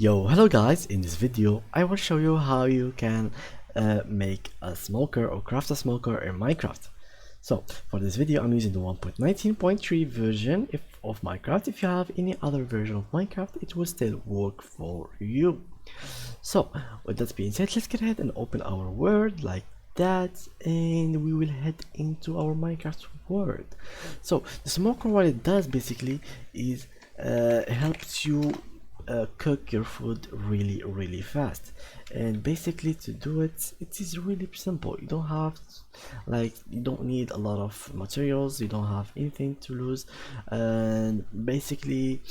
Yo, hello guys, in this video I will show you how you can make a smoker or craft a smoker in Minecraft. So for this video I'm using the 1.19.3 version of Minecraft. If you have any other version of Minecraft it will still work for you. So with that being said, let's get ahead and open our world like that, and we will head into our Minecraft world. So the smoker, what it does basically is helps you cook your food really fast. And basically to do it, it is really simple. You don't have you don't need a lot of materials, you don't have anything to lose. And basically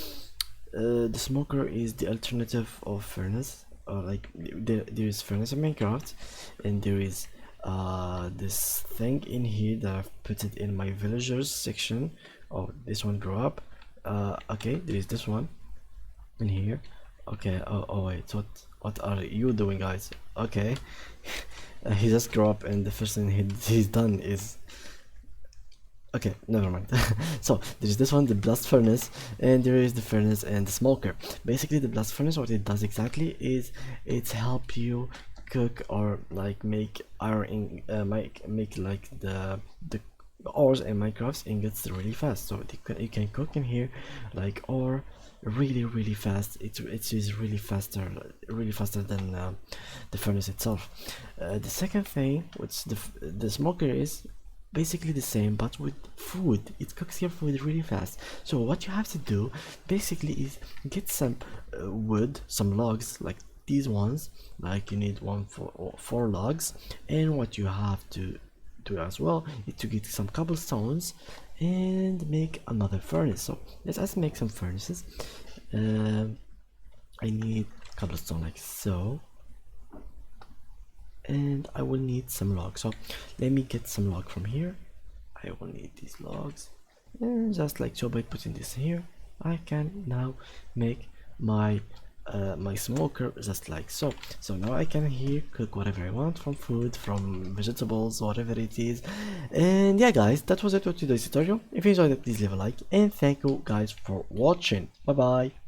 the smoker is the alternative of furnace. There is furnace in Minecraft, and there is this thing in here that I've put it in my villagers section. Oh, this one grew up. Okay, there is this one in here. Okay, oh wait, what are you doing, guys? Okay. He just grew up, and the first thing he's done is, okay, never mind. So there's this one, the blast furnace, and there is the furnace and the smoker. Basically the blast furnace, what it does exactly is it's help you cook or like make iron make like the ores and Minecraft ingots really fast. So you can cook in here like ore really fast. It is really faster than the furnace itself. The second thing, which the smoker is basically the same but with food. It cooks your food really fast. So what you have to do basically is get some wood, some logs like these ones. Like you need four logs, and what you have to do as well is to get some cobblestones and make another furnace. So let's make some furnaces. I need cobblestone like so, and I will need some logs. So let me get some log from here. I will need these logs, and just like so, by putting this here I can now make my my smoker just like so. So now I can here cook whatever I want, from food, from vegetables, whatever it is. And yeah guys, that was it for today's tutorial. If you enjoyed it, please leave a like, and thank you guys for watching. Bye bye.